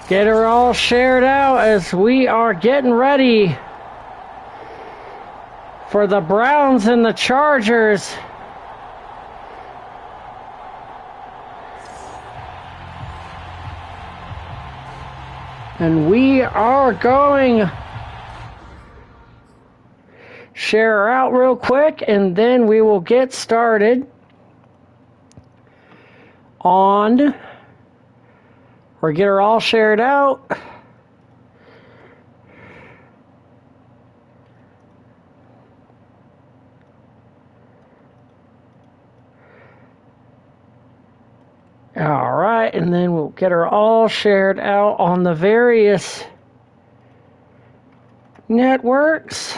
Get her all shared out as we are getting ready for the Browns and the Chargers. And we are going share her out real quick, and then we will get started on, or get her all shared out. All right, and then we'll get her all shared out on the various networks.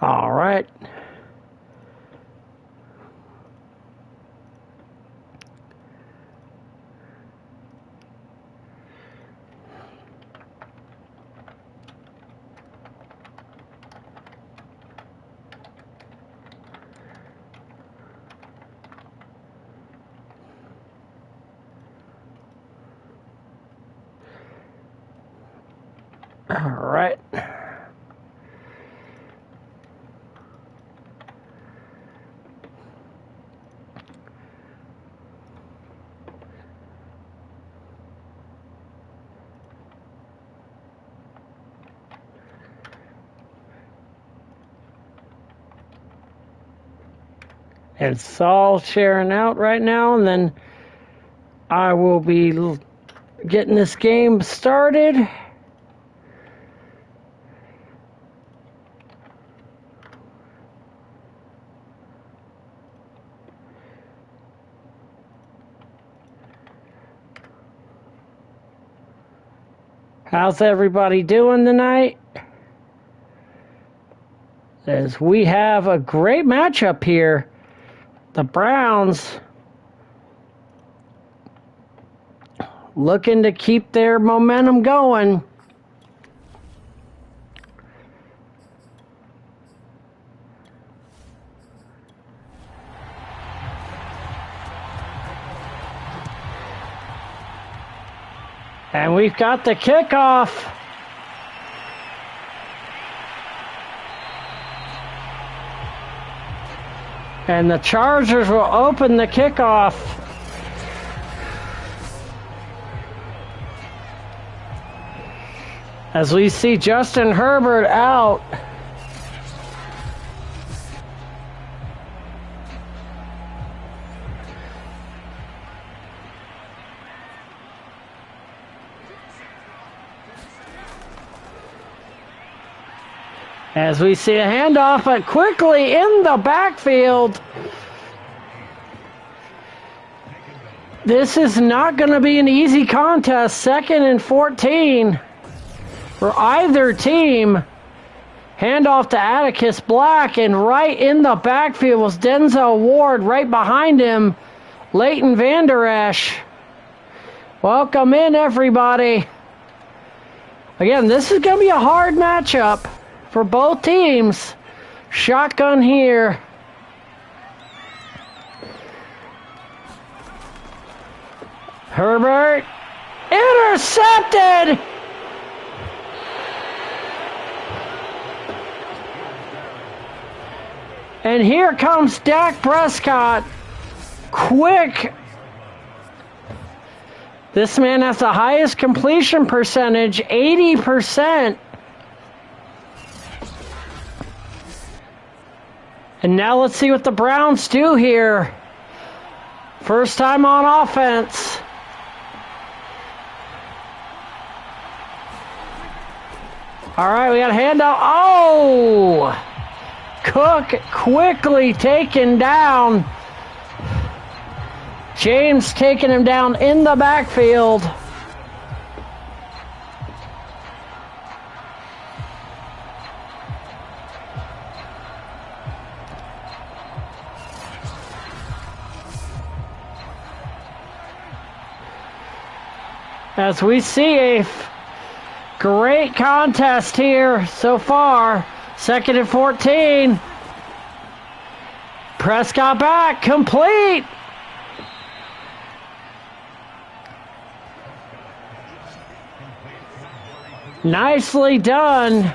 All right. All right. It's all sharing out right now, and then I will be getting this game started. How's everybody doing tonight? As we have a great matchup here. The Browns looking to keep their momentum going. And we've got the kickoff. And the Chargers will open the kickoff. As we see Justin Herbert out. As we see a handoff, but quickly in the backfield. This is not going to be an easy contest. 2nd and 14 for either team. Handoff to Atticus Black, and right in the backfield was Denzel Ward. Right behind him, Leighton Vander Esch. Welcome in, everybody. Again, this is going to be a hard matchup for both teams. Shotgun here. Herbert intercepted. And here comes Dak Prescott. Quick. This man has the highest completion percentage, 80%. And now let's see what the Browns do here. First time on offense. All right, we got a handout. Oh! Cook quickly taken down. James taking him down in the backfield. As we see a great contest here so far. 2nd and 14. Prescott back, complete. Nicely done.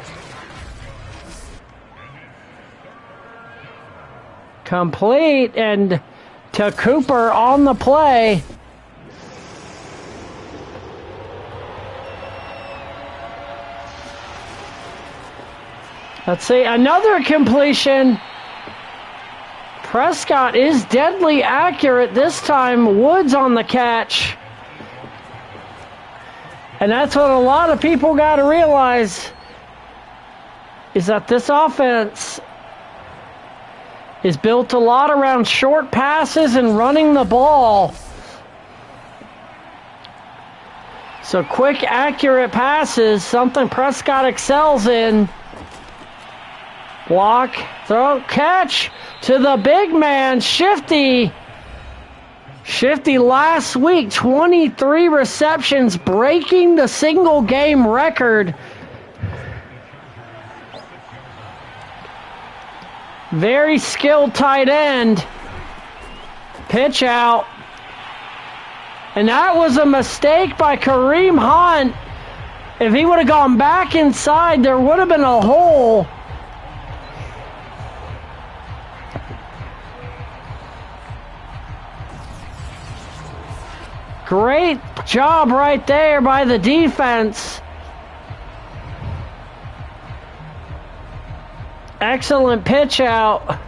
Complete, and to Cooper on the play. Let's see, another completion. Prescott is deadly accurate this time. Woods on the catch. And that's what a lot of people got to realize, is that this offense is built a lot around short passes and running the ball. So quick, accurate passes, something Prescott excels in. Block, throw, catch to the big man, Shifty. Shifty last week, 23 receptions, breaking the single game record. Very skilled tight end. Pitch out. And that was a mistake by Kareem Hunt. If he would have gone back inside, there would have been a hole. Great job right there by the defense. Excellent pitch out.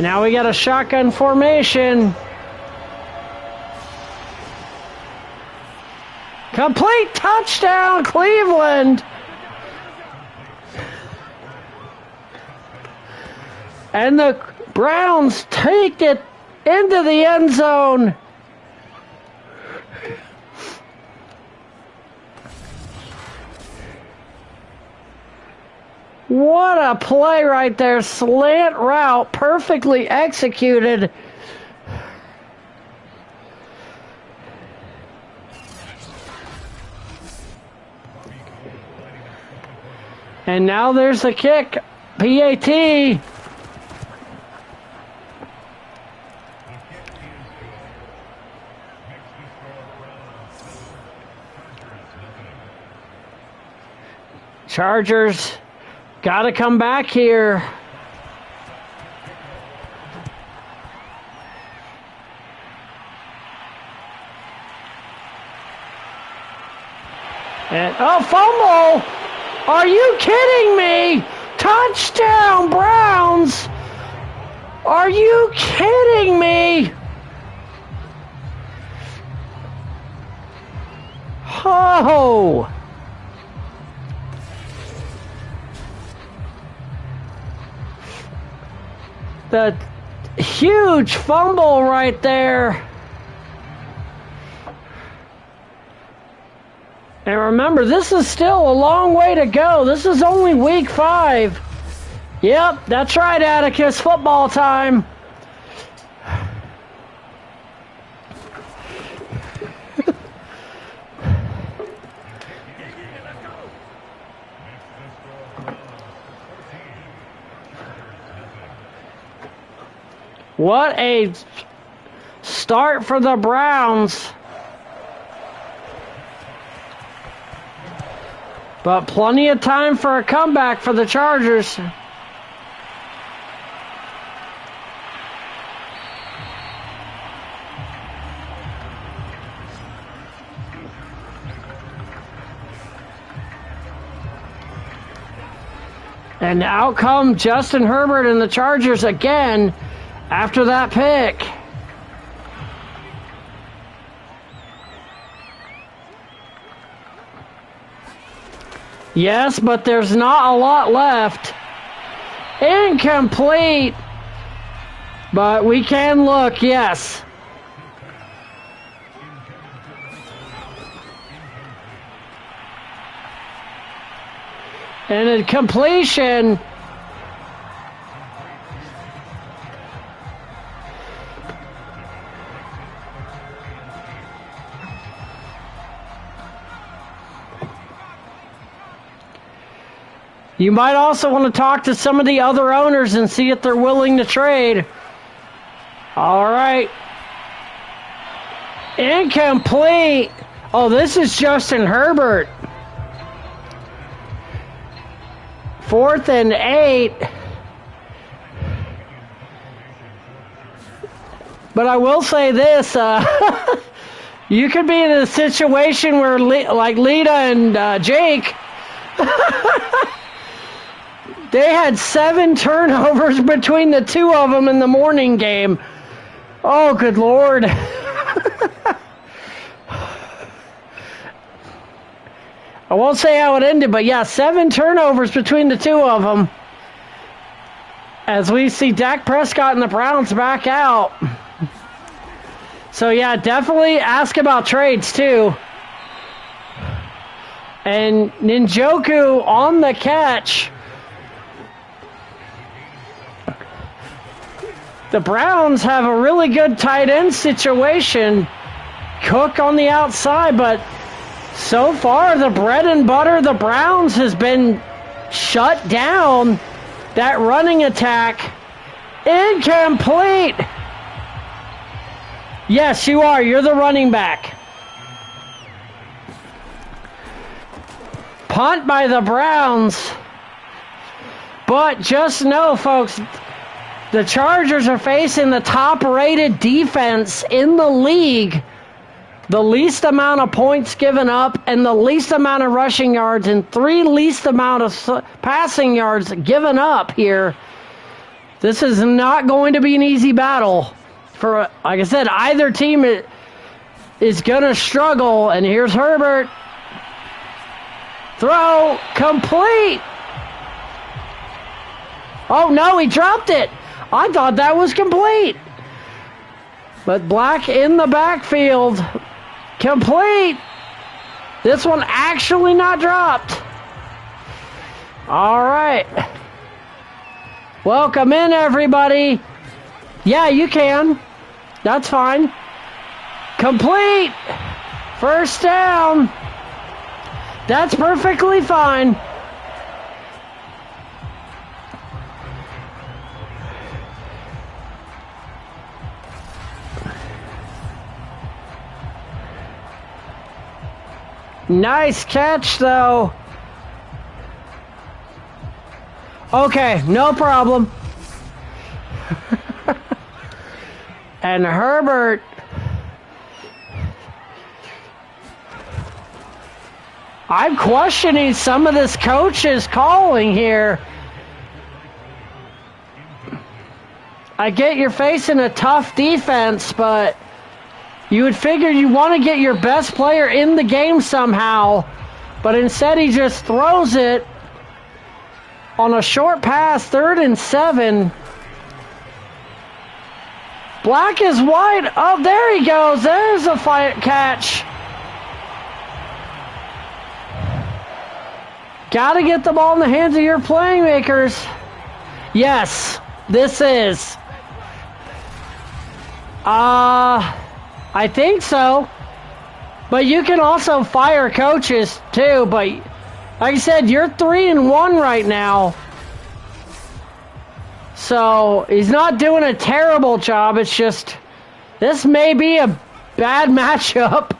Now we got a shotgun formation. Complete touchdown, Cleveland. And the Browns take it into the end zone. What a play right there. Slant route, perfectly executed. And now there's the kick. PAT. Chargers got to come back here. And fumble! Are you kidding me? Touchdown, Browns! Are you kidding me? Oh! The huge fumble right there. And remember, this is still a long way to go. This is only week 5. Yep, that's right, Atticus. Football time. What a start for the Browns. But plenty of time for a comeback for the Chargers. And out come Justin Herbert and the Chargers again after that pick. Yes, but there's not a lot left. Incomplete. But we can look, yes. And a completion. You might also want to talk to some of the other owners and see if they're willing to trade. All right. Incomplete. Oh, this is Justin Herbert. 4th and 8. But I will say this. You could be in a situation where, like Lita and Jake, they had 7 turnovers between the two of them in the morning game. Oh, good Lord. I won't say how it ended, but yeah, 7 turnovers between the two of them. As we see Dak Prescott and the Browns back out. So yeah, definitely ask about trades too. And Njoku on the catch. The Browns have a really good tight end situation. Cook on the outside, but so far the bread and butter of the Browns has been shut down. That running attack. Incomplete. Yes, you are. You're the running back. Punt by the Browns. But just know, folks, the Chargers are facing the top-rated defense in the league. The least amount of points given up and the least amount of rushing yards and 3 least amount of passing yards given up here. This is not going to be an easy battle. For, like I said, either team is going to struggle. And here's Herbert. Throw complete. Oh, no, he dropped it. I thought that was complete. But Black in the backfield. Complete. This one actually not dropped. All right. Welcome in, everybody. Yeah, you can. That's fine. Complete. First down. That's perfectly fine. Nice catch, though. Okay, no problem. And Herbert. I'm questioning some of this coach's calling here. I get you're facing a tough defense, but you would figure you want to get your best player in the game somehow, but instead he just throws it on a short pass, 3rd and 7. Black is wide. Oh, there he goes. There's a catch. Got to get the ball in the hands of your playmakers. Yes, this is. I think so. But you can also fire coaches too. But like I said, you're 3-1 right now. So he's not doing a terrible job. It's just this may be a bad matchup.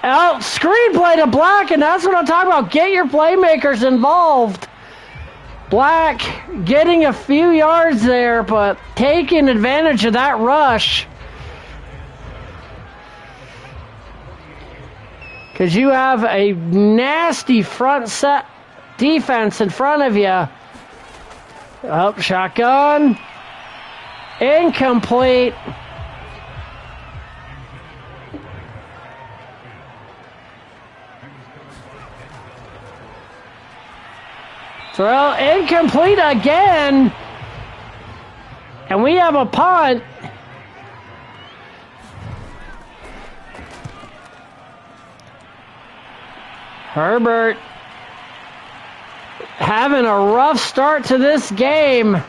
Oh, screenplay to Black, and that's what I'm talking about. Get your playmakers involved. Black getting a few yards there, but taking advantage of that rush. Because you have a nasty front set defense in front of you. Oh, shotgun. Incomplete. Throw incomplete again. And we have a punt. Herbert having a rough start to this game.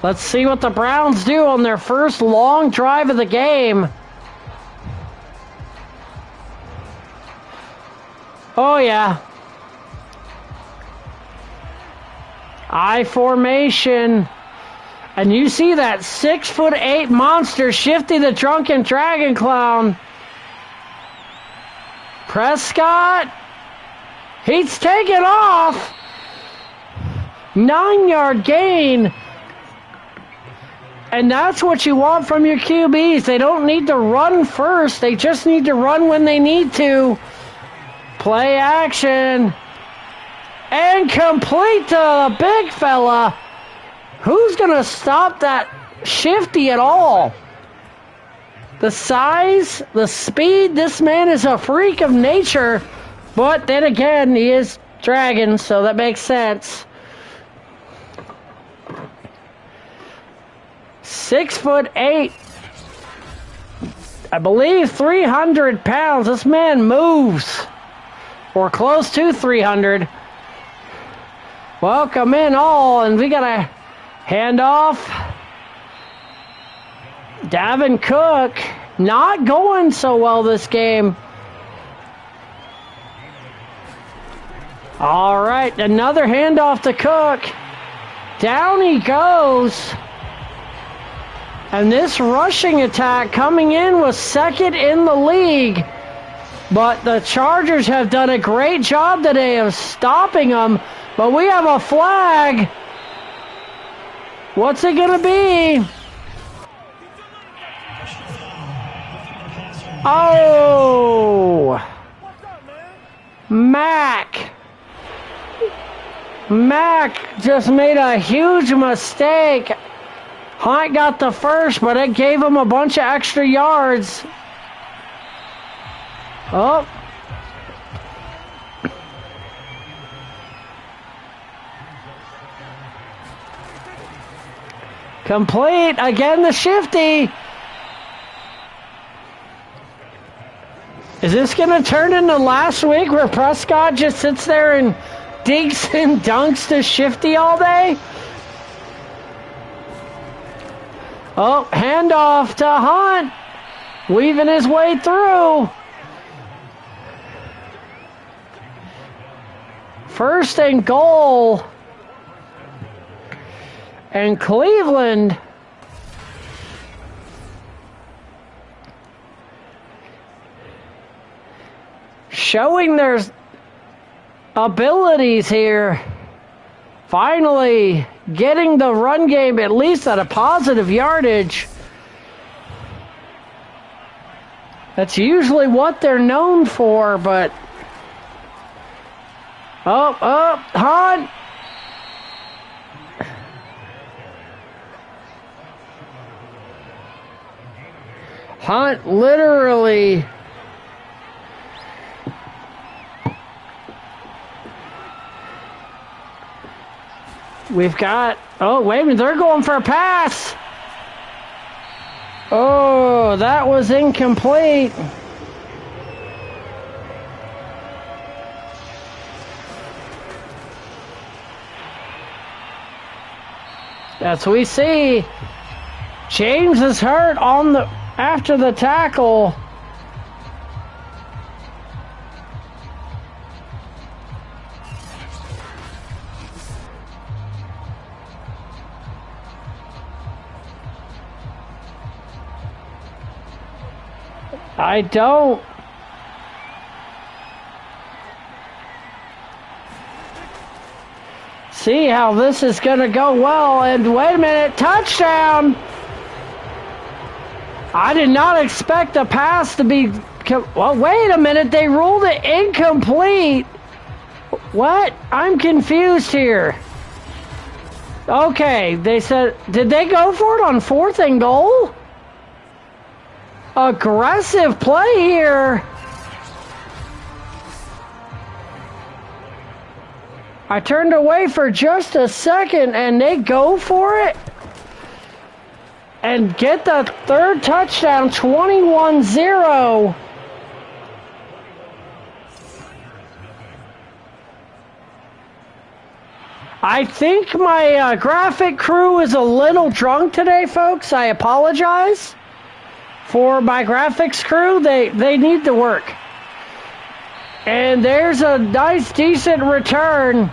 Let's see what the Browns do on their first long drive of the game. Oh, yeah. I formation. And you see that 6'8" monster, Shifty the Drunken Dragon Clown. Prescott. He's taken off. 9-yard gain. And that's what you want from your QBs. They don't need to run first. They just need to run when they need to. Play action. And complete to the big fella. Who's going to stop that Shifty at all? The size, the speed, this man is a freak of nature. But then again, he is dragon, so that makes sense. 6'8". I believe 300 pounds. This man moves. Or close to 300. Welcome in all, and we got a handoff. Davin Cook not going so well this game. All right, another handoff to Cook. Down he goes. And this rushing attack coming in was second in the league. But the Chargers have done a great job today of stopping them. But we have a flag. What's it going to be? Oh! Mac just made a huge mistake. Hunt got the first, but it gave him a bunch of extra yards. Oh. Complete. Again, the Shifty. Is this going to turn into last week where Prescott just sits there and dinks and dunks to Shifty all day? Oh, handoff to Hunt. Weaving his way through. First and goal. And Cleveland showing their abilities here. Finally getting the run game at least at a positive yardage. That's usually what they're known for, but Hunt. Hunt literally we've got, oh, wait a minute, they're going for a pass. Oh, that was incomplete. As we see, James is hurt on the after the tackle. I don't. See how this is going to go well. And wait a minute, touchdown. I did not expect the pass to be, well, wait a minute, they ruled it incomplete. What? I'm confused here. Okay, they said, did they go for it on 4th and goal? Aggressive play here. I turned away for just a second and they go for it and get the 3rd touchdown, 21-0. I think my graphic crew is a little drunk today, folks. I apologize for my graphics crew. They need to work. And there's a nice, decent return.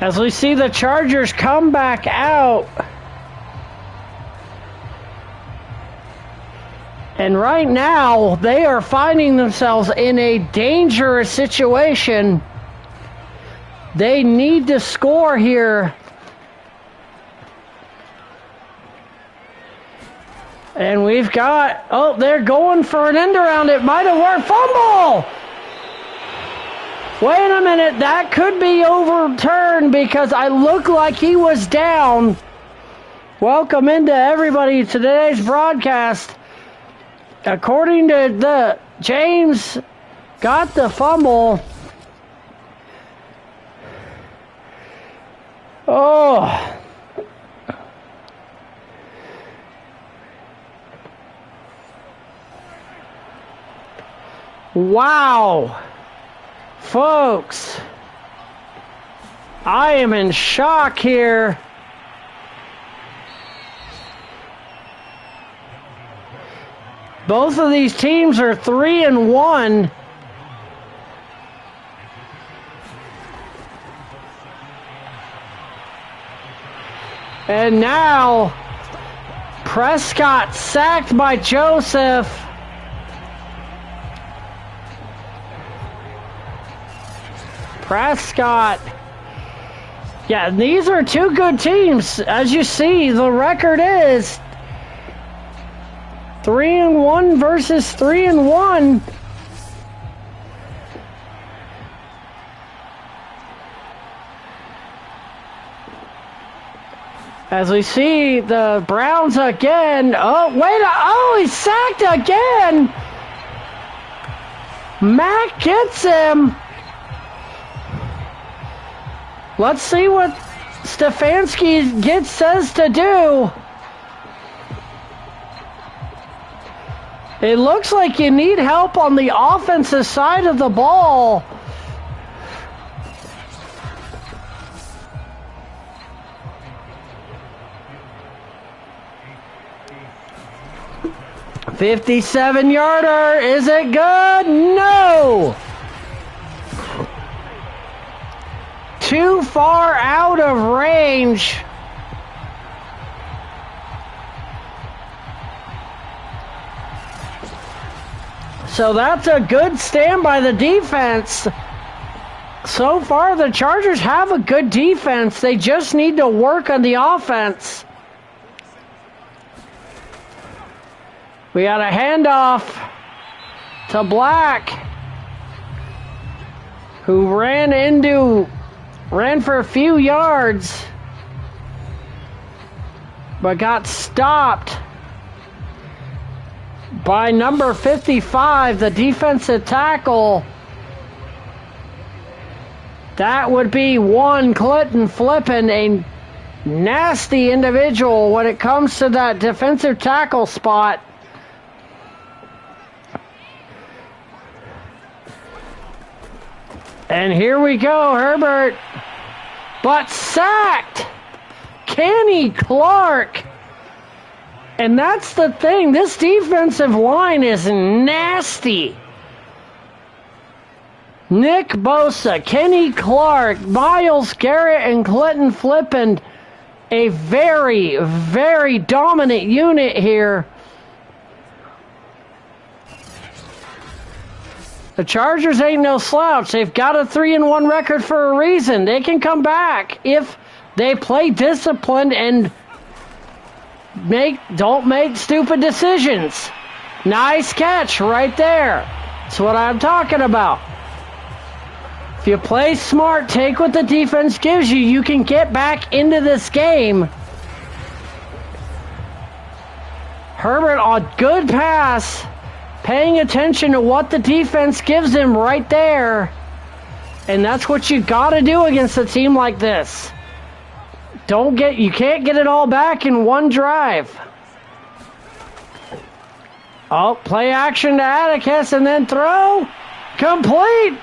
As we see the Chargers come back out. And right now, they are finding themselves in a dangerous situation. They need to score here. And we've got, oh, they're going for an end around. It might have worked. Fumble! Wait a minute, that could be overturned because I look like he was down. Welcome into everybody to today's broadcast. According to the James got the fumble. Oh. Wow. Folks, I am in shock here. Both of these teams are 3-1. And now Prescott sacked by Joseph. Prescott. Yeah, these are two good teams. As you see, the record is 3-1 versus 3-1. As we see the Browns again. Oh, wait. Oh, he's sacked again. Mack gets him. Let's see what Stefanski says to do. It looks like you need help on the offensive side of the ball. "57-yarder, is it good? No! Too far out of range. So that's a good stand by the defense. So far, the Chargers have a good defense. They just need to work on the offense. We got a handoff to Black, who ran for a few yards, but got stopped by number 55, the defensive tackle. That would be one Clinton Flippin, a nasty individual when it comes to that defensive tackle spot. And here we go, Herbert. But sacked. Kenny Clark. And that's the thing. This defensive line is nasty. Nick Bosa, Kenny Clark, Myles Garrett, and Clinton Flippin. A very, very dominant unit here. The Chargers ain't no slouch. They've got a 3-1 record for a reason. They can come back if they play disciplined and don't make stupid decisions. Nice catch right there. That's what I'm talking about. If you play smart, take what the defense gives you, you can get back into this game. Herbert, a good pass. Paying attention to what the defense gives him right there. And that's what you got to do against a team like this. You can't get it all back in one drive. Oh, play action to Atticus and then throw. Complete.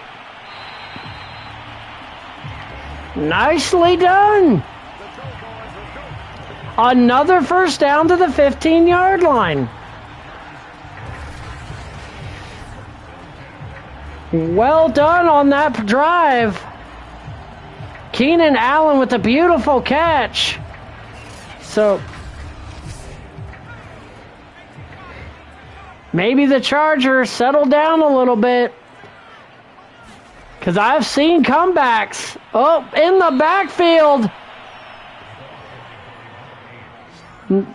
Nicely done. Another first down to the 15-yard line. Well done on that drive. Keenan Allen with a beautiful catch. So maybe the Chargers settle down a little bit. Because I've seen comebacks. Oh, in the backfield.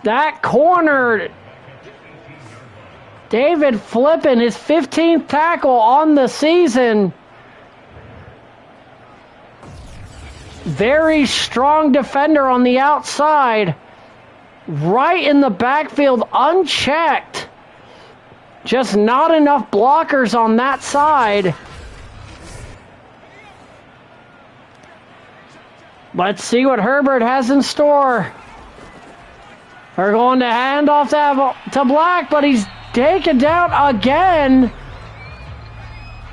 That corner. David Flippin, his 15th tackle on the season. Very strong defender on the outside. Right in the backfield, unchecked. Just not enough blockers on that side. Let's see what Herbert has in store. They're going to hand off to Black, but he's taken down again.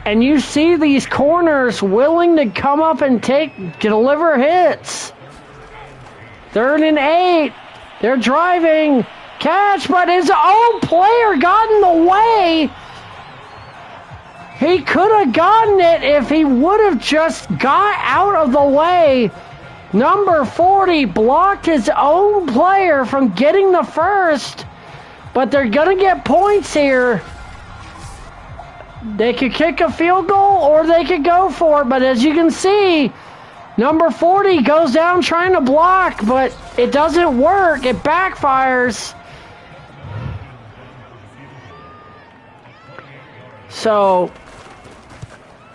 And you see these corners willing to come up and deliver hits. 3rd and 8. They're driving. Catch, but his own player got in the way. He could have gotten it if he would have just got out of the way. Number 40 blocked his own player from getting the first, but they're going to get points here. They could kick a field goal or they could go for it, but as you can see, number 40 goes down trying to block, but it doesn't work. It backfires. So,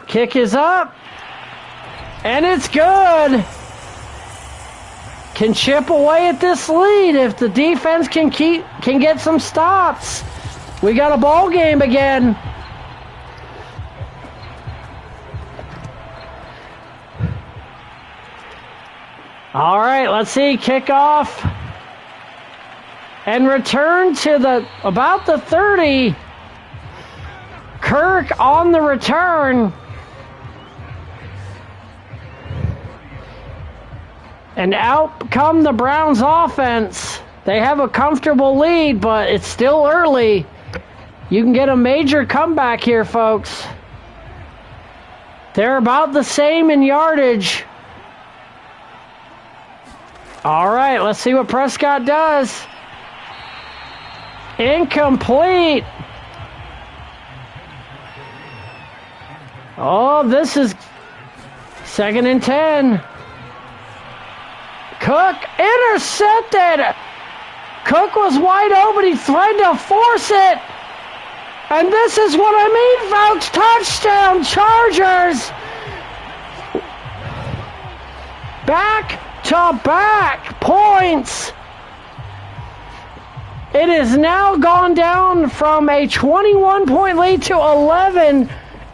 kick is up, and it's good. Can chip away at this lead if the defense can get some stops. We got a ball game again. All right, let's see. Kickoff and return to about the 30. Kirk on the return. And out come the Browns offense. They have a comfortable lead, but it's still early. You can get a major comeback here, folks. They're about the same in yardage. All right, let's see what Prescott does. Incomplete. Oh, this is 2nd and 10. Cook intercepted. Cook was wide open. He tried to force it. And this is what I mean, folks. Touchdown, Chargers. Back-to-back points. It has now gone down from a 21-point lead to 11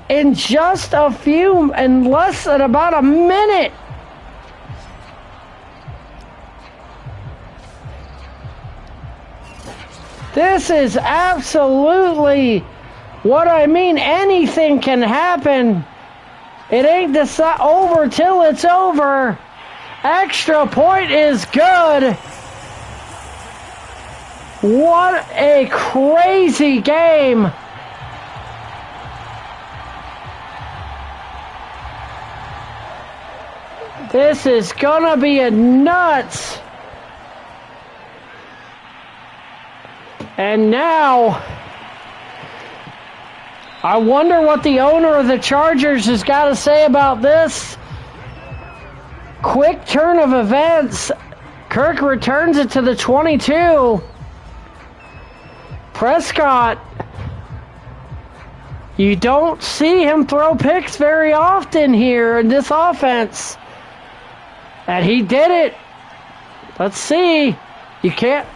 in just in less than about a minute. This is absolutely what I mean. Anything can happen. It ain't over till it's over. Extra point is good. What a crazy game. This is gonna be a nuts. And now, I wonder what the owner of the Chargers has got to say about this. Quick turn of events. Kirk returns it to the 22. Prescott, you don't see him throw picks very often here in this offense. And he did it. Let's see. You can't.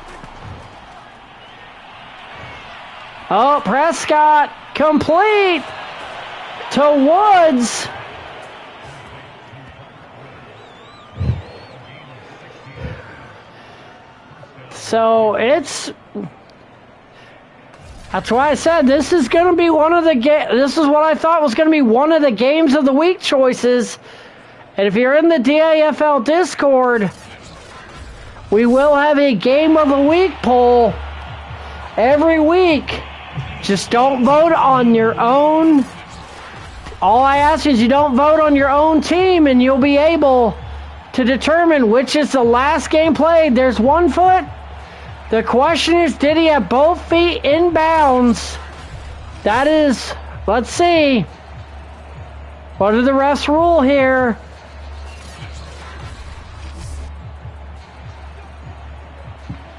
Oh, Prescott, complete to Woods. So that's why I said this is going to be this is what I thought was going to be one of the games of the week choices. And if you're in the DAFL Discord, we will have a game of the week poll every week. Just don't vote on your own. All I ask is you don't vote on your own team, and you'll be able to determine which is the last game played. There's 1 foot. The question is, did he have both feet in bounds? That is, let's see. What do the refs rule here?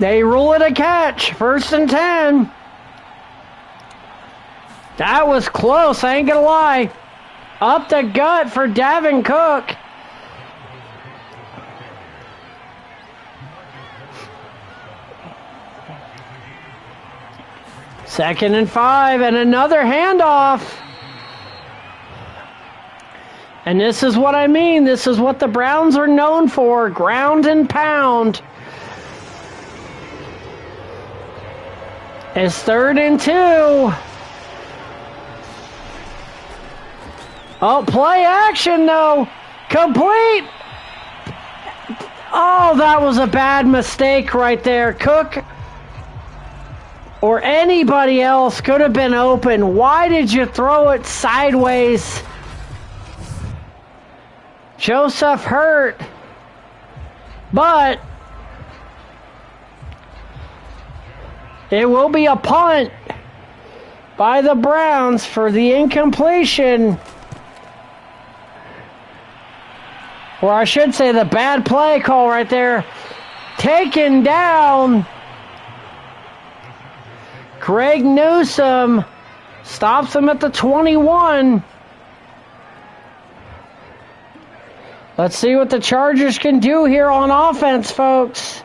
They rule it a catch. 1st and 10. That was close, I ain't gonna lie. Up the gut for Davin Cook. Second and 5, and another handoff. And this is what I mean. This is what the Browns are known for. Ground and pound. It's 3rd and 2. Oh, play action though. Complete. Oh, that was a bad mistake right there. Cook or anybody else could have been open. Why did you throw it sideways? Joseph hurt. But it will be a punt by the Browns for the incompletion. Or I should say the bad play call right there. Taken down. Greg Newsome stops him at the 21. Let's see what the Chargers can do here on offense, folks.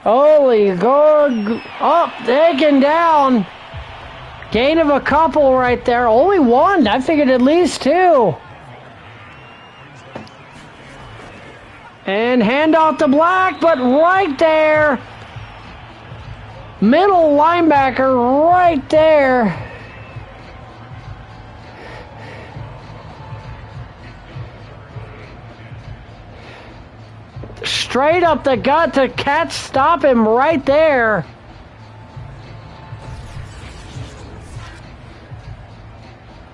Holy God. Up, taken down. Gain of a couple right there. Only 1. I figured at least 2. And handoff to Black, but right there. Middle linebacker right there. Straight up the gut to catch, stop him right there.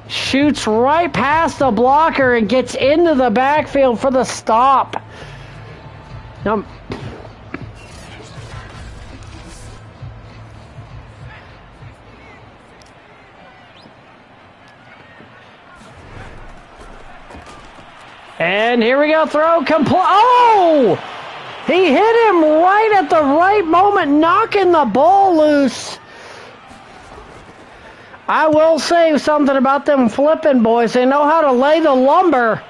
Shoots right past the blocker and gets into the backfield for the stop. Now, and here we go, throw complete. Oh! He hit him right at the right moment, knocking the ball loose. I will say something about them flipping boys. They know how to lay the lumber.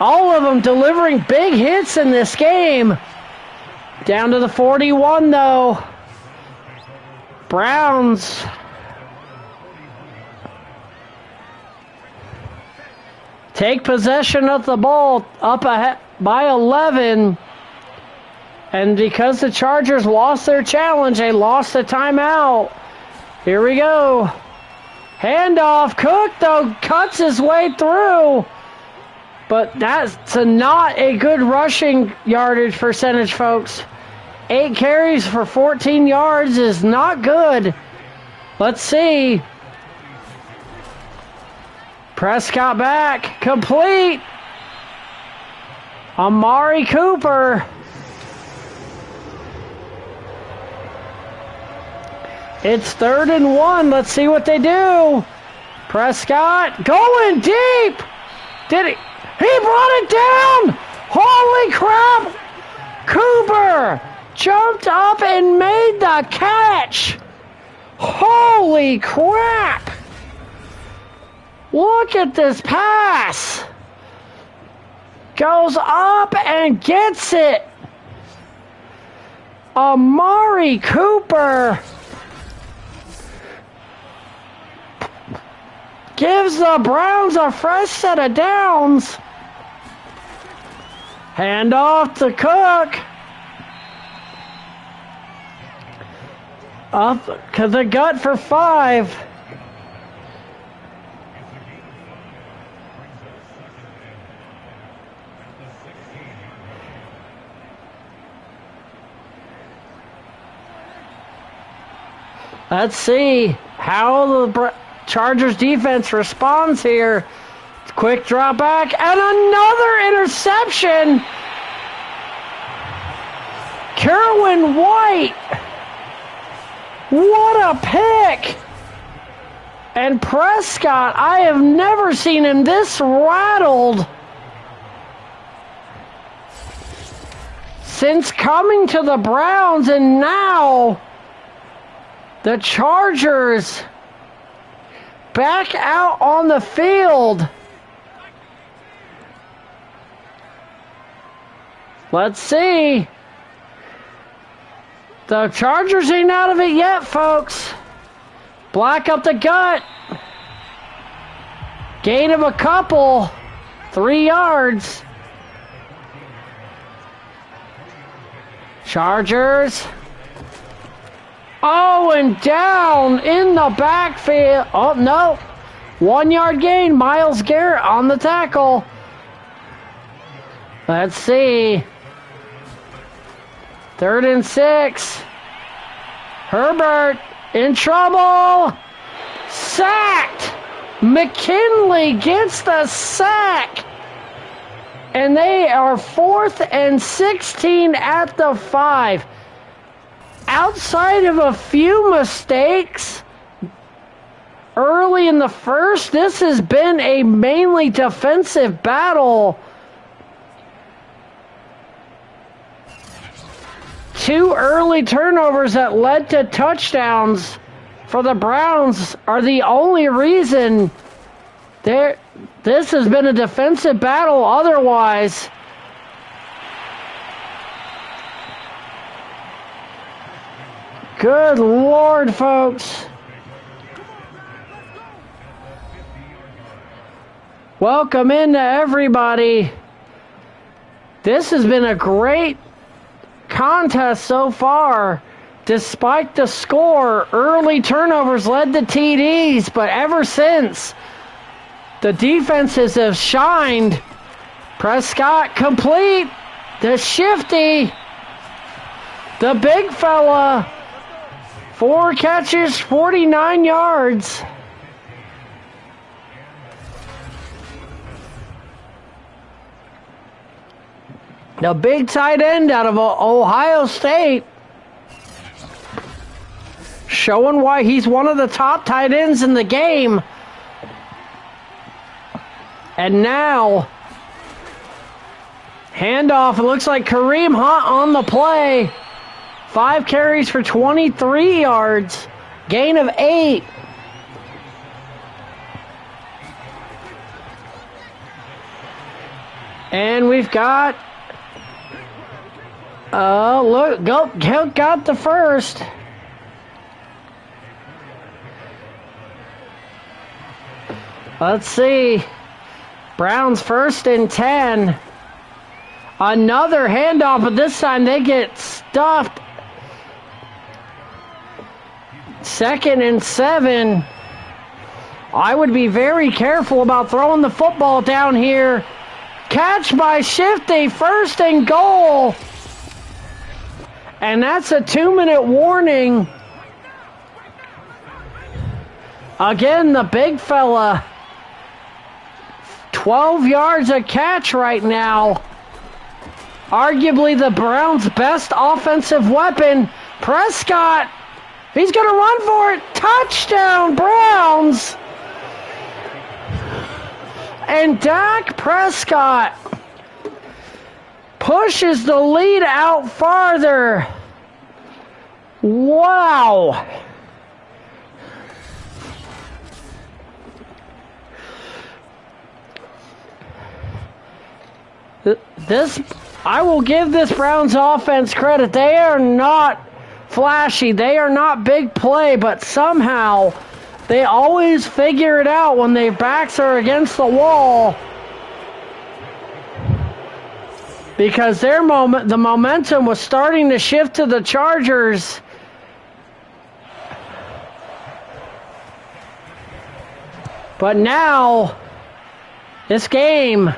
All of them delivering big hits in this game. Down to the 41, though. Browns. Take possession of the ball up ahead by 11. And because the Chargers lost their challenge, they lost the timeout. Here we go. Handoff. Cook, though, cuts his way through. But that's not a good rushing yardage percentage, folks. 8 carries for 14 yards is not good. Let's see. Prescott back. Complete. Amari Cooper. It's 3rd and 1. Let's see what they do. Prescott going deep. Did he? He brought it down. Holy crap. Cooper jumped up and made the catch. Holy crap. Look at this pass. Goes up and gets it. Amari Cooper gives the Browns a fresh set of downs. Hand off to Cook. Up to the gut for 5. Let's see. how the Chargers defense responds here. Quick drop back and another interception. Kerwin White. What a pick. And Prescott, I have never seen him this rattled since coming to the Browns, and now the Chargers back out on the field. Let's see. The Chargers ain't out of it yet, folks. Black up the gut. Gain of a couple. 3 yards. Chargers. Oh, and down in the backfield. Oh, no. 1 yard gain. Myles Garrett on the tackle. Let's see. 3rd and 6. Herbert in trouble. Sacked. McKinley gets the sack. And they are 4th and 16 at the 5. Outside of a few mistakes early in the first, this has been a mainly defensive battle. 2 early turnovers that led to touchdowns for the Browns are the only reason this has been a defensive battle otherwise. Good Lord, folks. Welcome in to everybody. This has been a great contest so far. Despite the score, early turnovers led to TDs, but ever since, the defenses have shined. Prescott complete. The shifty. The big fella. 4 catches, 49 yards. The big tight end out of Ohio State. Showing why he's one of the top tight ends in the game. And now, handoff. It looks like Kareem Hunt on the play. 5 carries for 23 yards. Gain of 8. And we've got... got the first. Let's see. Browns 1st and 10. Another handoff, but this time they get stuffed. 2nd and 7. I would be very careful about throwing the football down here. Catch by Shifty, 1st and goal. And that's a 2-minute warning. Again, the big fella. 12 yards a catch right now. Arguably the Browns' best offensive weapon. Prescott. He's going to run for it. Touchdown, Browns. And Dak Prescott pushes the lead out farther. Wow. I will give this Browns offense credit. They are not flashy. They are not big play, but somehow they always figure it out when their backs are against the wall. Because the momentum was starting to shift to the Chargers. But now, this game,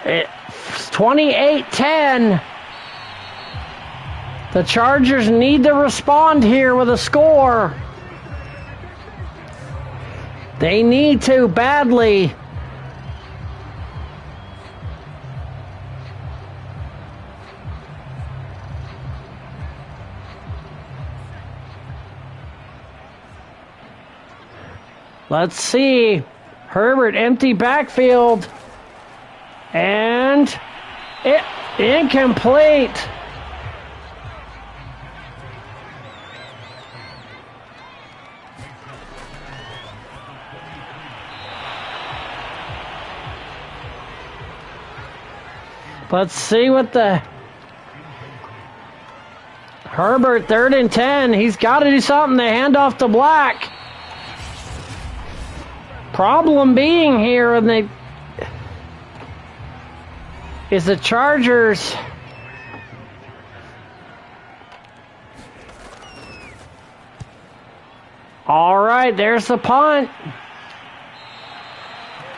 it's 28-10. The Chargers need to respond here with a score. They need to badly. Let's see. Herbert, empty backfield. And incomplete. Let's see what the... Herbert, 3rd and 10. He's got to do something. They hand off to Black. Problem being here, and is the Chargers. All right, there's the punt.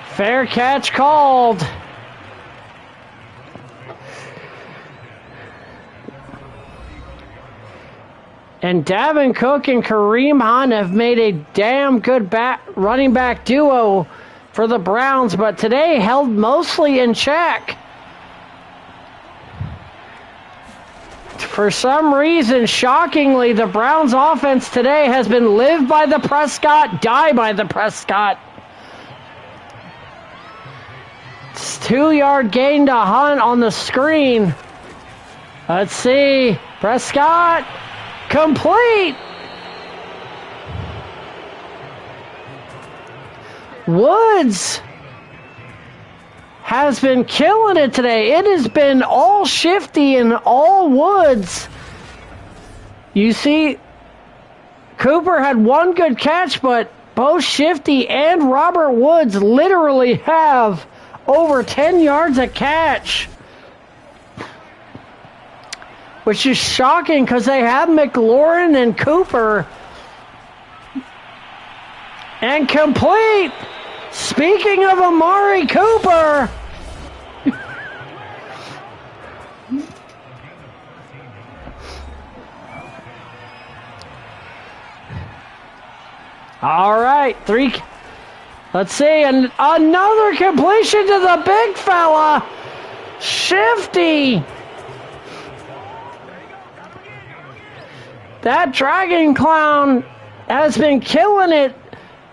Fair catch called. And Davin Cook and Kareem Hunt have made a damn good running back duo for the Browns, but today held mostly in check. For some reason, shockingly, the Browns offense today has been live by the Prescott, die by the Prescott. It's 2-yard gain to Hunt on the screen. Let's see. Prescott. Complete. Woods has been killing it today. It has been all Shifty and all Woods. You see, Cooper had one good catch, but both Shifty and Robert Woods literally have over 10 yards a catch. Which is shocking because they have McLaurin and Cooper. And complete. Speaking of Amari Cooper. All right, 3. Let's see, another completion to the big fella. Shifty. That Dragon Clown has been killing it.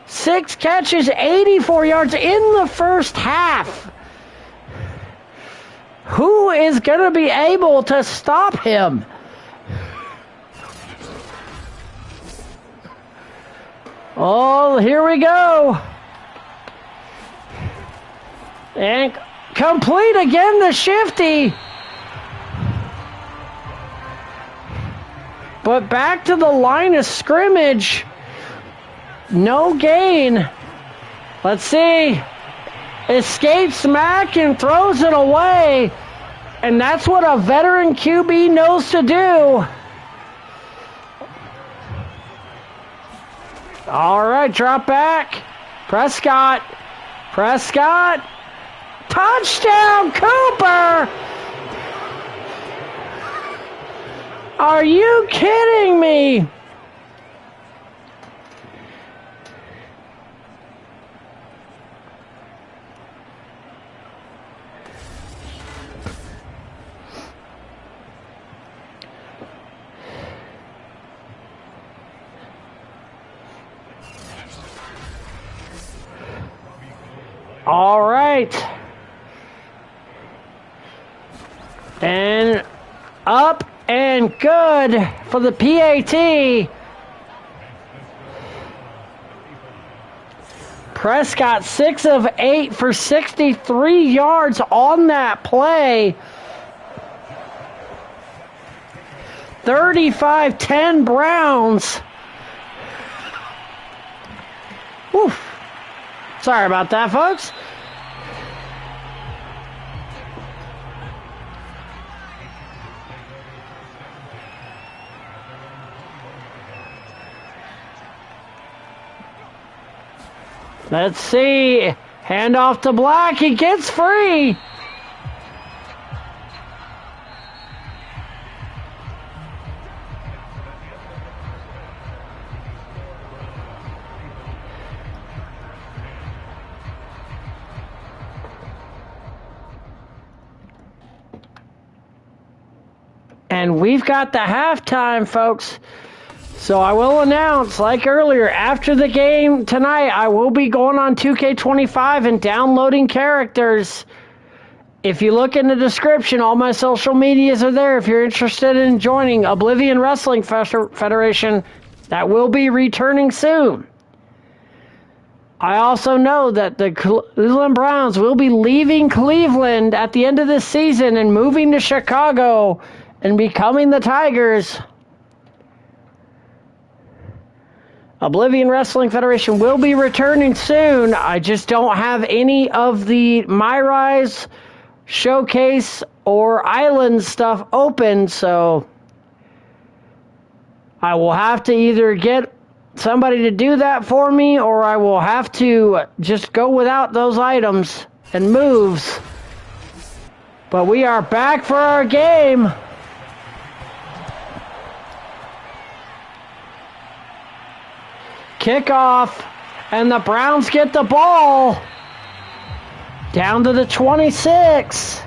6 catches, 84 yards in the first half. Who is going to be able to stop him? Oh, here we go. And complete again to Shifty. But back to the line of scrimmage. No gain. Let's see. Escapes Mack and throws it away. And that's what a veteran QB knows to do. All right, drop back. Prescott. Touchdown, Cooper! Are you kidding me? All right. And up and good for the PAT. Prescott 6 of 8 for 63 yards on that play. 35-10 Browns. Oof. Sorry about that, folks. Let's see. Hand off to Black. He gets free. And we've got the halftime, folks. So I will announce, like earlier, after the game tonight, I will be going on 2K25 and downloading characters. If you look in the description, all my social medias are there. If you're interested in joining Oblivion Wrestling Federation, that will be returning soon. I also know that the Cleveland Browns will be leaving Cleveland at the end of this season and moving to Chicago and becoming the Tigers. Oblivion Wrestling Federation will be returning soon. I just don't have any of the My Rise Showcase or Island stuff open, so I will have to either get somebody to do that for me, or I will have to just go without those items and moves. But we are back for our game. Kickoff, and the Browns get the ball down to the 26.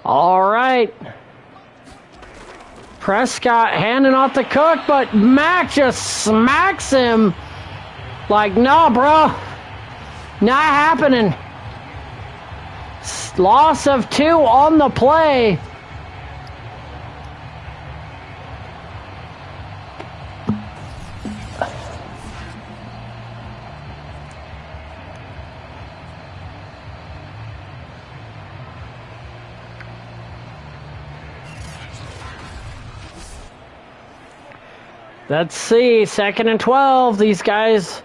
All right. Prescott handing off to Cook, but Mac just smacks him like, nah, bro, not happening. Loss of 2 on the play. Let's see, 2nd and 12. These guys,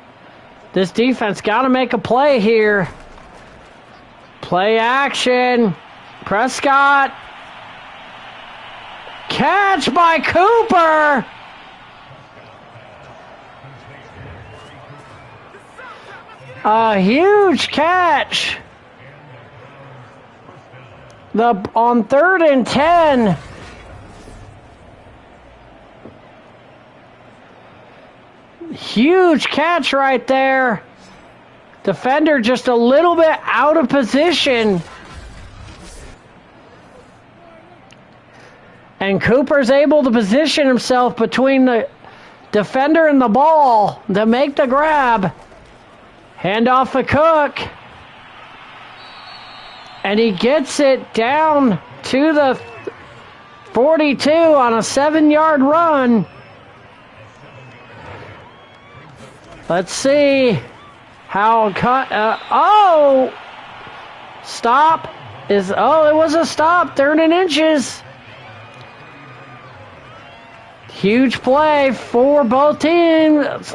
this defense got to make a play here. Play action. Prescott. Catch by Cooper. A huge catch. On 3rd and 10. Huge catch right there. Defender just a little bit out of position. And Cooper's able to position himself between the defender and the ball to make the grab. Hand off to Cook. And he gets it down to the 42 on a 7-yard run. Let's see how stop is, it was a stop, 3rd and inches. Huge play for both teams.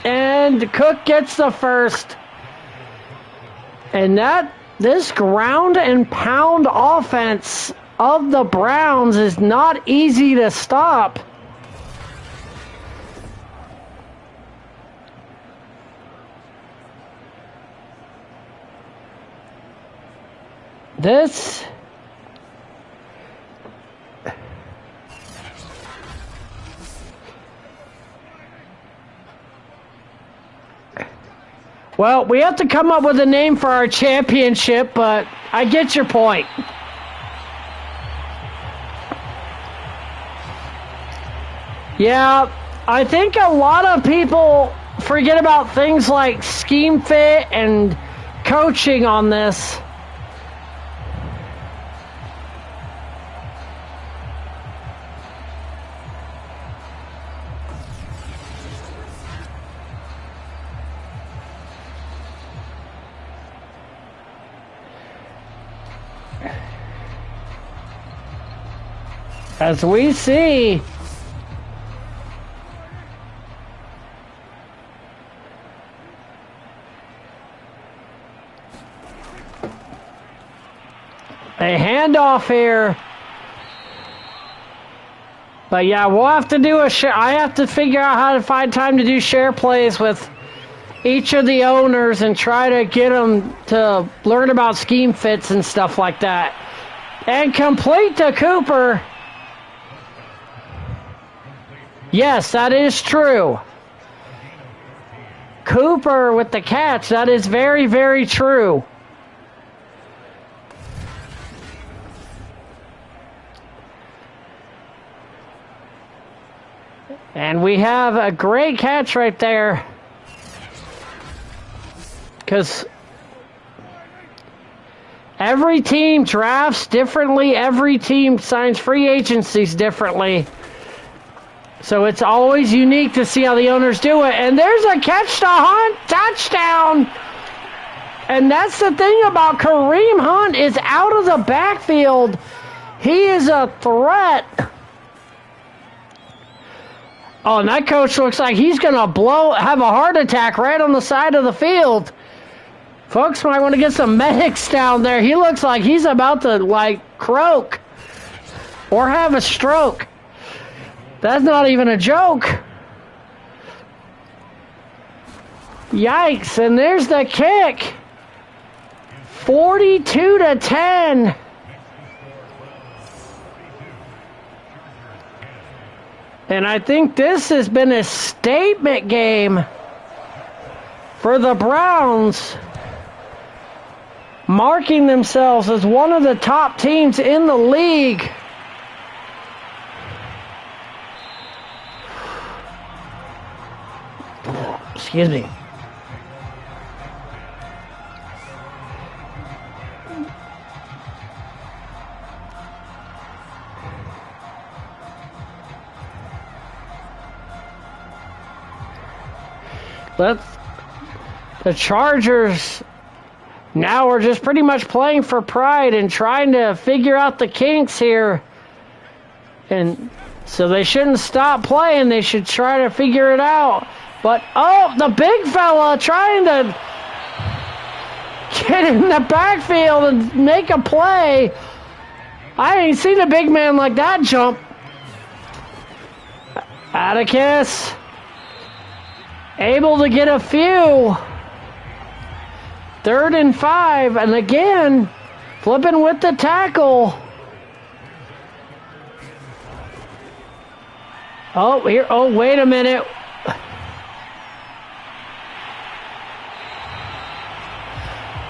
And Cook gets the first. And this ground and pound offense of the Browns is not easy to stop. Well, we have to come up with a name for our championship, but I get your point. Yeah, I think a lot of people forget about things like scheme fit and coaching on this. As we see, a handoff here. But yeah, we'll have to do a share. I have to figure out how to find time to do share plays with each of the owners and try to get them to learn about scheme fits and stuff like that. And complete to Cooper. Yes, that is true. Cooper with the catch. That is very, very true. And we have a great catch right there. Because every team drafts differently. Every team signs free agencies differently. So it's always unique to see how the owners do it. And there's a catch to Hunt. Touchdown. And that's the thing about Kareem Hunt is out of the backfield. He is a threat. Oh, and that coach looks like he's going to have a heart attack right on the side of the field. Folks might want to get some medics down there. He looks like he's about to, croak or have a stroke. That's not even a joke. Yikes, and there's the kick. 42-10. And I think this has been a statement game for the Browns, marking themselves as one of the top teams in the league. Excuse me. The Chargers now are just pretty much playing for pride and trying to figure out the kinks here. And so they shouldn't stop playing. They should try to figure it out. But, oh, the big fella trying to get in the backfield and make a play. I ain't seen a big man like that jump. Atticus able to get a few. 3rd and 5, and again, flipping with the tackle. Oh, here, oh, wait a minute.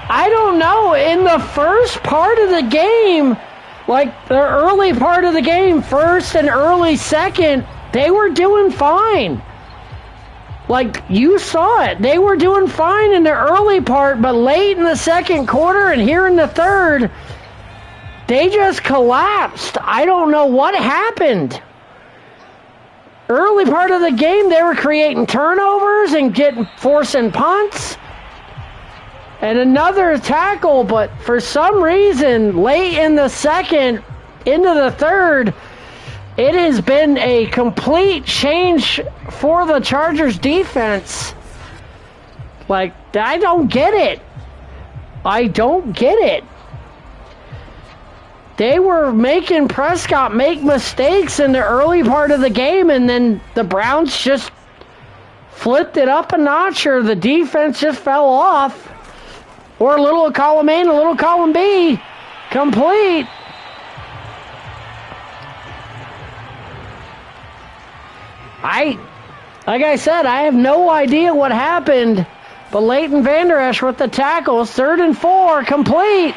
I don't know, in the first part of the game, the early part of the game, first and early second, they were doing fine. You saw it. They were doing fine in the early part, but late in the second quarter and here in the third, they just collapsed. I don't know what happened. Early part of the game, they were creating turnovers and forcing punts. And another tackle, but for some reason, late in the second, into the third, it has been a complete change for the Chargers defense. I don't get it. I don't get it. They were making Prescott make mistakes in the early part of the game, and then the Browns just flipped it up a notch, or the defense just fell off. Or a little column A and a little column B. Complete. Like I said, I have no idea what happened, but Leighton Vander Esch with the tackles, 3rd and 4, complete.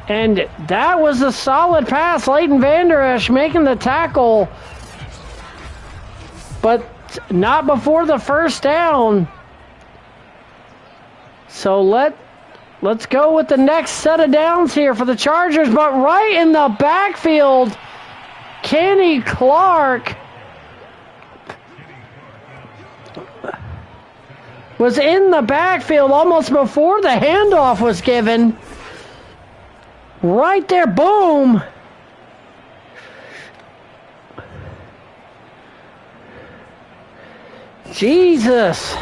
And that was a solid pass. Leighton Vander Esch making the tackle, but not before the first down. So let's go with the next set of downs here for the Chargers. But right in the backfield, Kenny Clark was in the backfield almost before the handoff was given. Right there, boom. Jesus.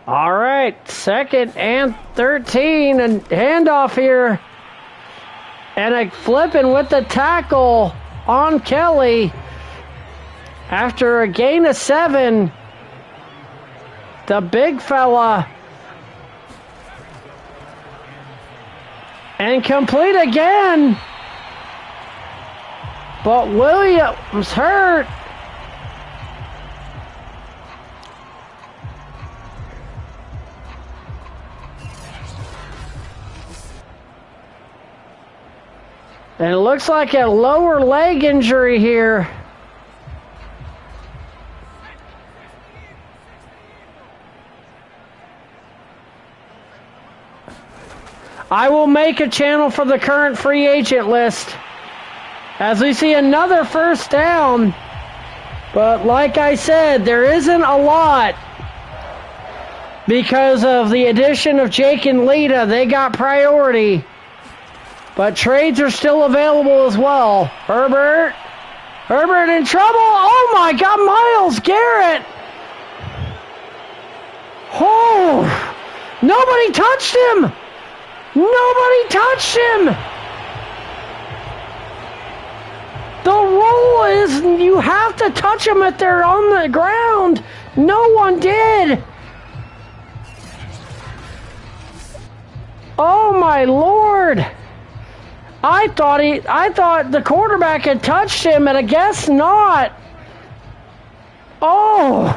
All right, 2nd and 13, and handoff here. And a flipping with the tackle on Kelly. After a gain of 7, the big fella. And complete again. But Williams hurt. And it looks like a lower leg injury here. I will make a channel for the current free agent list as we see another first down. But like I said, there isn't a lot because of the addition of Jake and Lita. They got priority. But trades are still available as well. Herbert in trouble. Oh my God, Myles Garrett. Oh, nobody touched him. Nobody touched him. The rule is you have to touch them if they're on the ground. No one did. Oh my Lord. I thought the quarterback had touched him, and I guess not. Oh.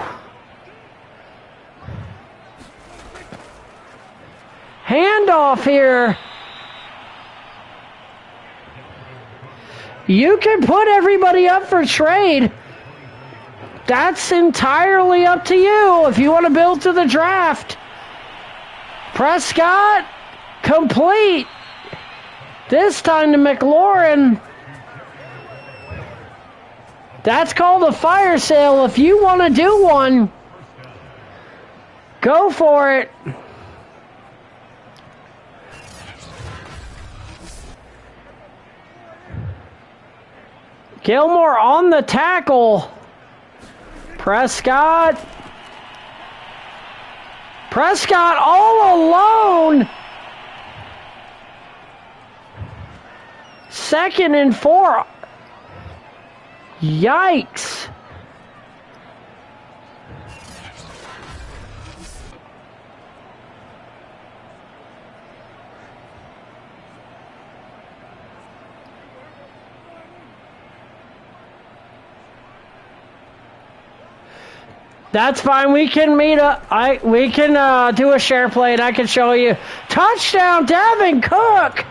Handoff here. You can put everybody up for trade. That's entirely up to you if you want to build to the draft. Prescott, complete. This time to McLaurin. That's called a fire sale. If you want to do one, go for it. Gilmore on the tackle. Prescott all alone. 2nd and 4. Yikes. That's fine. We can meet up. We can do a share play, and I can show you. Touchdown, Dalvin Cook.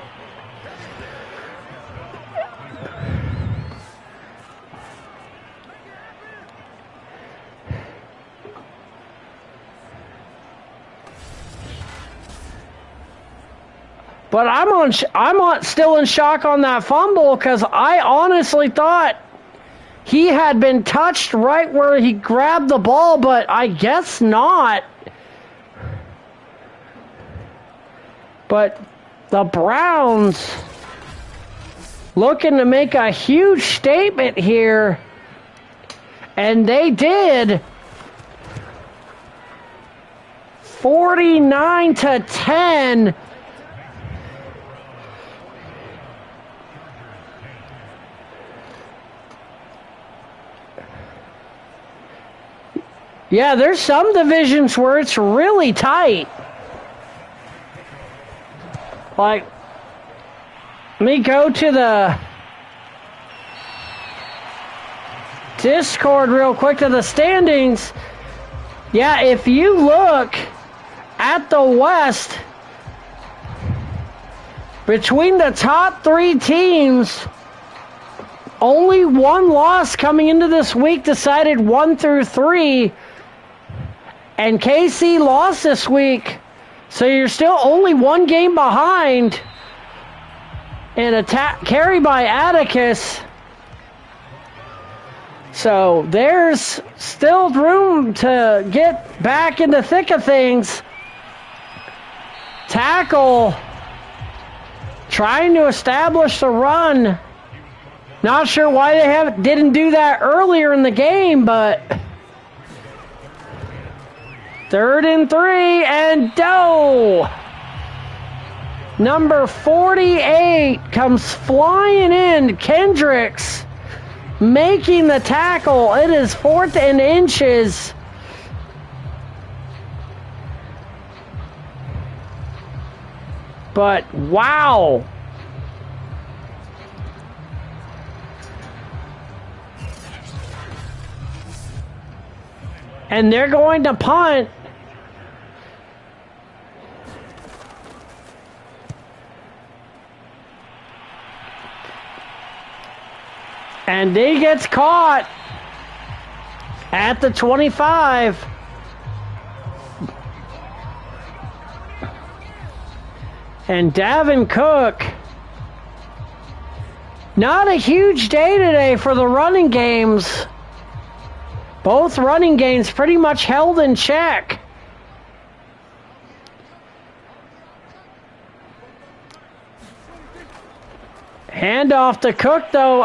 But I'm still in shock on that fumble because I honestly thought he had been touched right where he grabbed the ball, but I guess not. But the Browns looking to make a huge statement here, and they did. 49-10. Yeah, there's some divisions where it's really tight. Like, let me go to the Discord real quick to the standings. Yeah, if you look at the West, between the top 3 teams, only one loss coming into this week decided 1 through 3. And KC lost this week, so you're still only 1 game behind. And carry by Atticus. So there's still room to get back in the thick of things. Tackle, trying to establish the run. Not sure why they didn't do that earlier in the game, but 3rd and 3, and Doe. Number 48 comes flying in. Kendricks making the tackle. It is 4th and inches. But wow. And they're going to punt. And he gets caught at the 25. And Davin Cook, not a huge day today for the running games. Both running games pretty much held in check. Handoff to Cook though.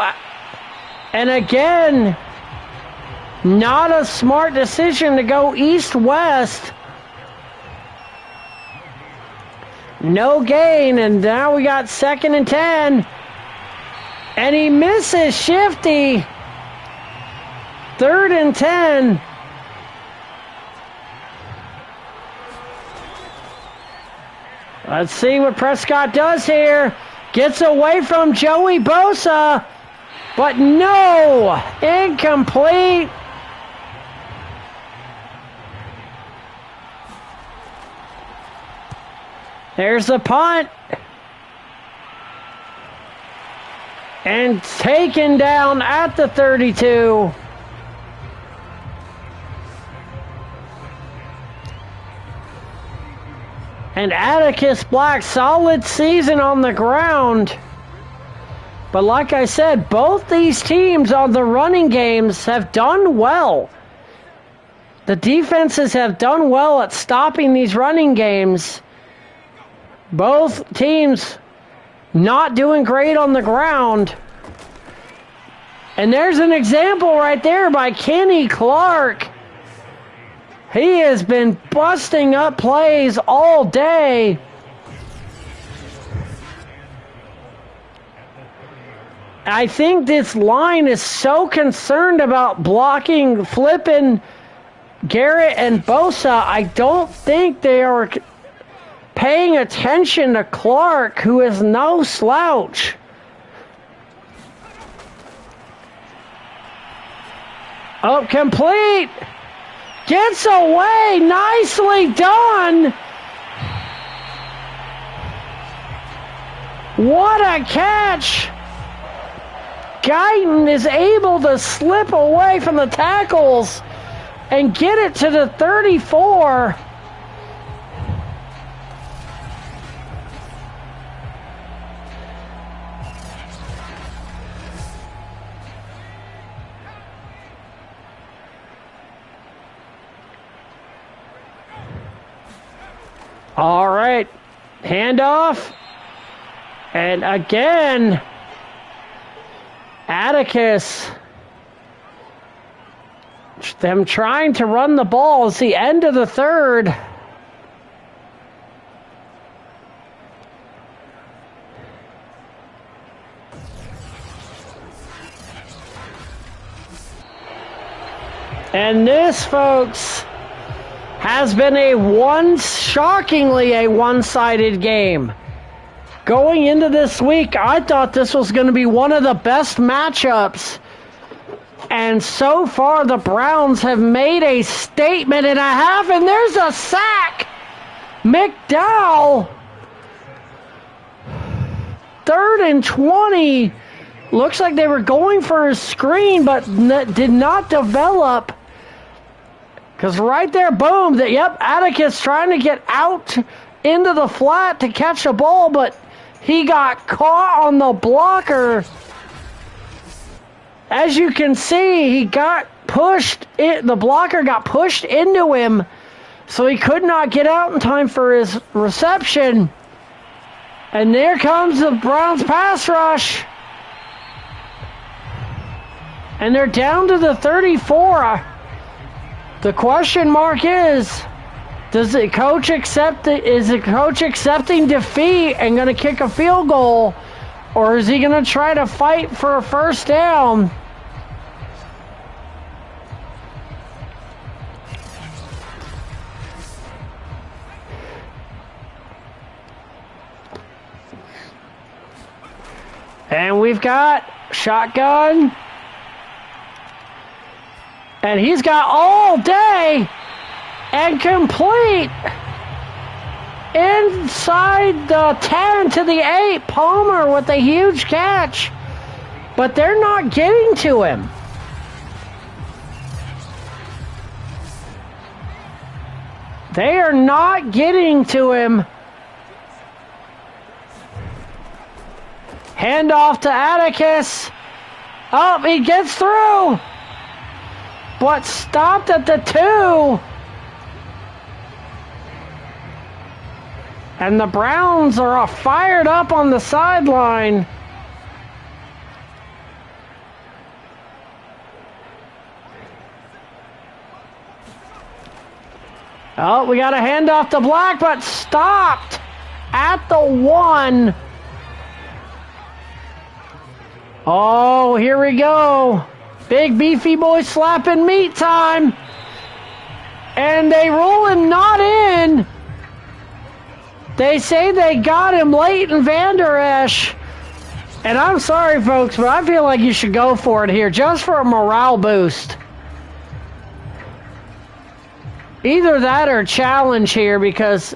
And again, not a smart decision to go east-west. No gain, and now we got 2nd and 10. And he misses Shifty. 3rd and 10. Let's see what Prescott does here. Gets away from Joey Bosa. But no, incomplete. There's the punt. And taken down at the 32. And Atticus Black, solid season on the ground. But like I said, both these teams on the running games have done well. The defenses have done well at stopping these running games. Both teams not doing great on the ground. And there's an example right there by Kenny Clark. He has been busting up plays all day. I think this line is so concerned about blocking, flipping Garrett and Bosa. I don't think they are paying attention to Clark, who is no slouch. Oh, complete. Gets away. Nicely done. What a catch. Guyton is able to slip away from the tackles and get it to the 34. All right, handoff. And again, Atticus, them trying to run the ball. It's the end of the 3rd. And this, folks, has been shockingly a one-sided game. Going into this week, I thought this was going to be one of the best matchups. And so far, the Browns have made a statement and a half, and there's a sack. McDowell, 3rd and 20. Looks like they were going for a screen, but did not develop. Because right there, boom, Atticus trying to get out into the flat to catch the ball, but he got caught on the blocker. As you can see, he got pushed. The blocker got pushed into him, so he could not get out in time for his reception. And there comes the Browns pass rush. And they're down to the 34. The question mark is, Does the coach accept it? Is the coach accepting defeat and going to kick a field goal? Or is he going to try to fight for a first down? And we've got shotgun. And he's got all day and complete inside the 10 to the 8. Palmer with a huge catch. But they're not getting to him. They are not getting to him. Handoff to Atticus. Oh, he gets through. But stopped at the 2. And the Browns are fired up on the sideline. Oh, we got a handoff to Black, but stopped at the 1. Oh, here we go. Big beefy boy slapping meat time. And they roll him not in. They say they got him late in Van Der Esch. And I'm sorry, folks, but I feel like you should go for it here just for a morale boost. Either that or challenge here, because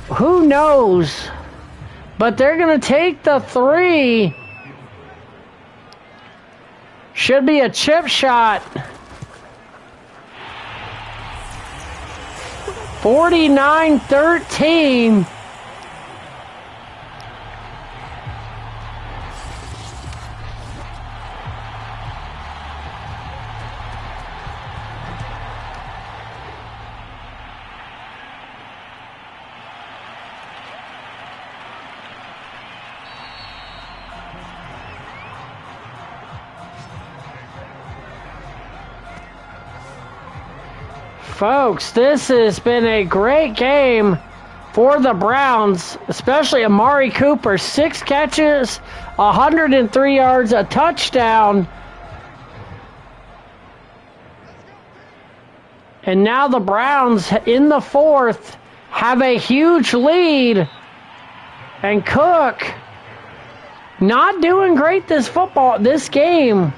who knows? But they're going to take the 3. Should be a chip shot. 49-13. Folks, this has been a great game for the Browns, especially Amari Cooper. 6 catches, 103 yards, a touchdown. And now the Browns in the 4th have a huge lead. And Cook not doing great this game.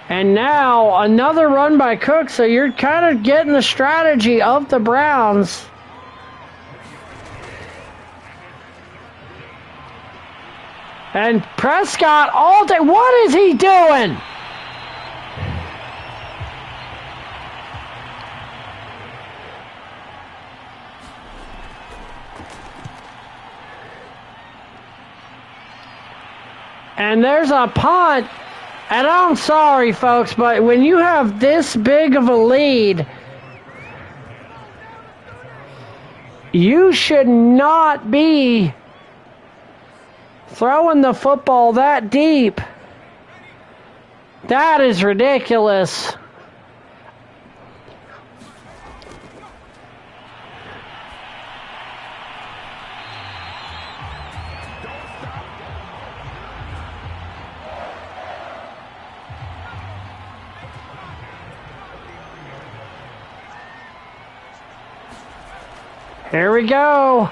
And now another run by Cook, so you're kind of getting the strategy of the Browns. And Prescott all day. What is he doing? And there's a punt. And I'm sorry, folks, but when you have this big of a lead, you should not be throwing the football that deep. That is ridiculous. Here we go.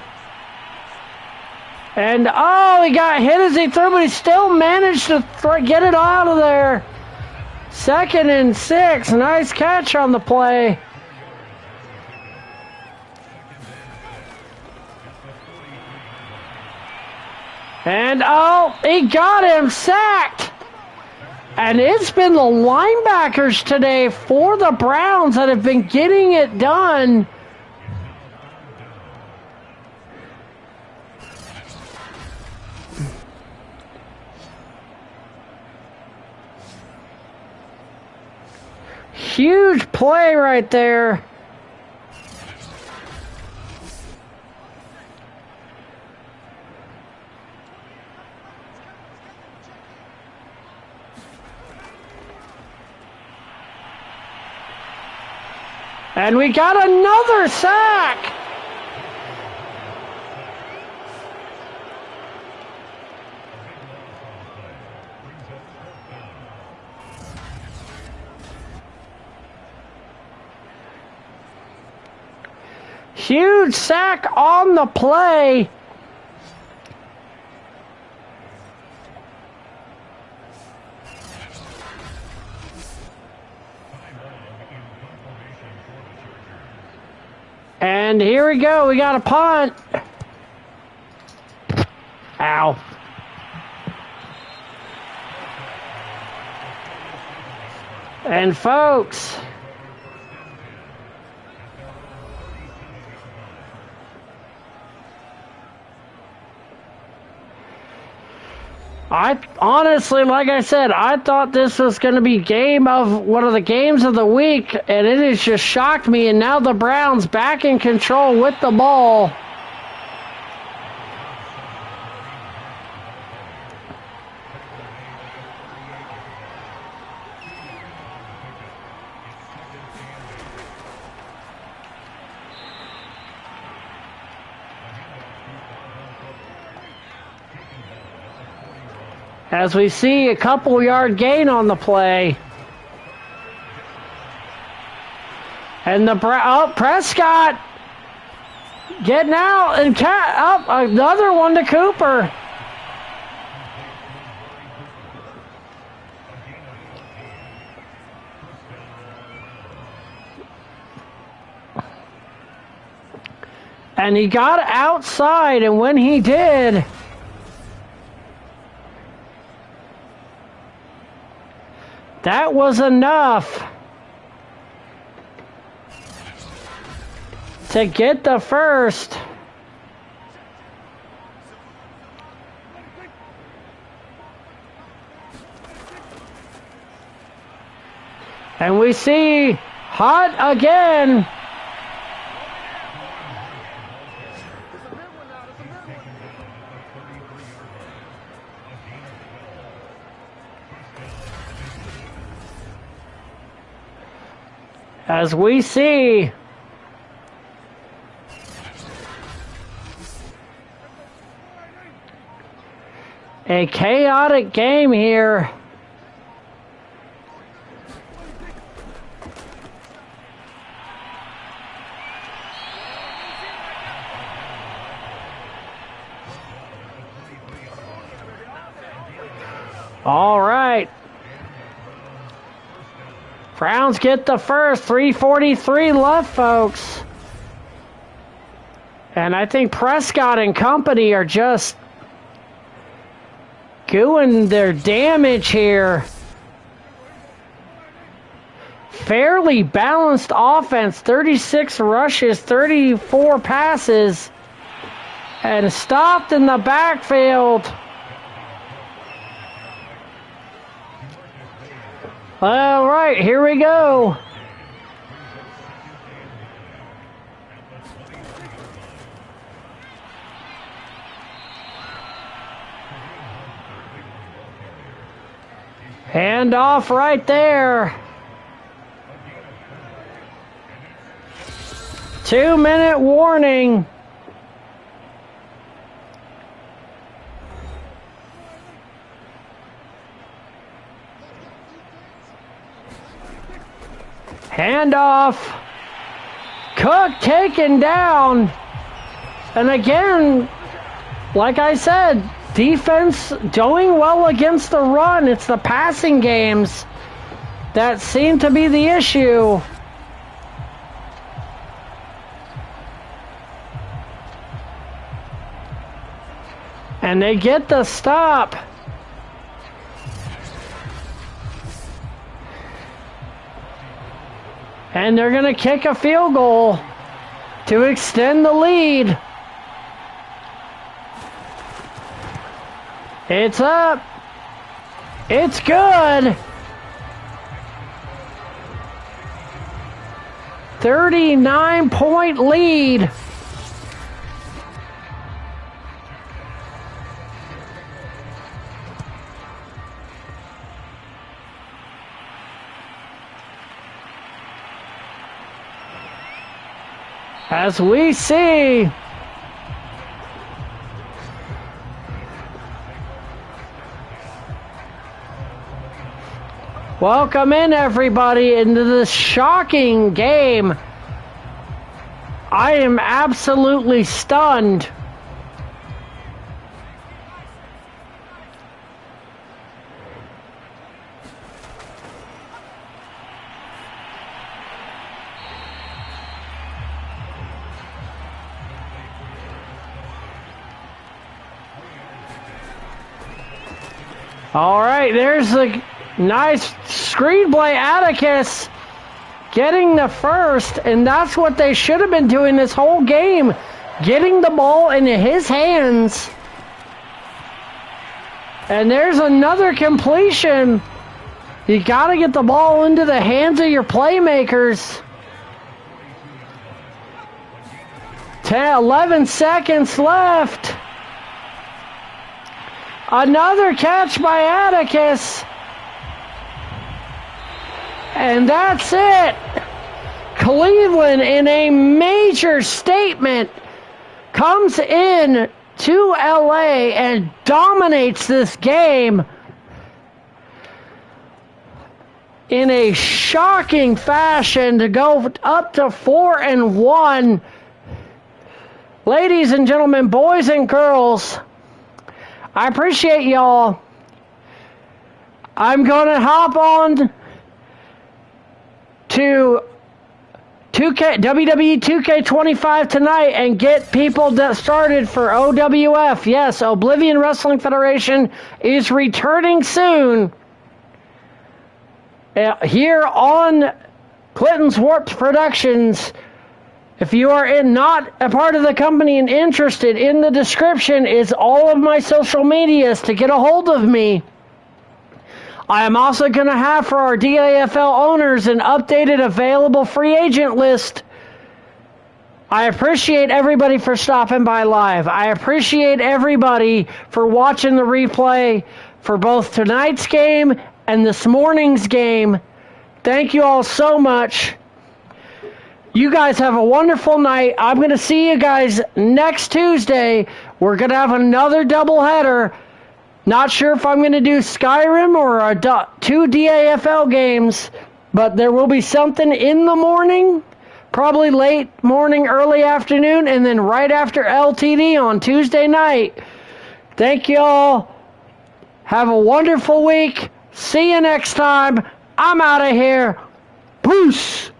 And, oh, he got hit as he threw, but he still managed to get it out of there. 2nd and 6. Nice catch on the play. And, oh, he got him sacked. And it's been the linebackers today for the Browns that have been getting it done. Huge play right there. And we got another sack. Huge sack on the play. And here we go. We got a punt. Ow. And folks, I honestly, like I said, I thought this was going to be one of the games of the week, and it has just shocked me. And now the Browns back in control with the ball. As we see a couple-yard gain on the play. And Prescott getting out and up another one to Cooper. And he got outside, and when he did, that was enough to get the first. And we see Hunt again. As we see a chaotic game here. All right. Browns get the first. 3:43 left, folks. And I think Prescott and company are just doing their damage here. Fairly balanced offense. 36 rushes, 34 passes. And stopped in the backfield. All right, here we go. Hand off right there. 2-minute warning. Handoff. Cook taken down. And again, like I said, defense doing well against the run. It's the passing games that seem to be the issue. And they get the stop. And they're going to kick a field goal to extend the lead. It's up. It's good. 39-point lead. As we see, welcome in everybody into this shocking game. I am absolutely stunned. All right, there's a nice screenplay. Atticus getting the first, and that's what they should have been doing this whole game, getting the ball into his hands. And there's another completion. You got to get the ball into the hands of your playmakers. 11 seconds left. Another catch by Atticus. And that's it. Cleveland, in a major statement, comes in to LA and dominates this game in a shocking fashion to go up to 4-1. Ladies and gentlemen, boys and girls, I appreciate y'all. I'm going to hop on to WWE 2K25 tonight and get people that started for OWF. Yes, Oblivion Wrestling Federation is returning soon here on Clinton's Warped Productions. If you are not a part of the company and interested, in the description is all of my social medias to get a hold of me. I am also going to have for our DAFL owners an updated available free agent list. I appreciate everybody for stopping by live. I appreciate everybody for watching the replay for both tonight's game and this morning's game. Thank you all so much. You guys have a wonderful night. I'm going to see you guys next Tuesday. We're going to have another doubleheader. Not sure if I'm going to do Skyrim or two DAFL games, but there will be something in the morning, probably late morning, early afternoon, and then right after LTD on Tuesday night. Thank you all. Have a wonderful week. See you next time. I'm out of here. Peace.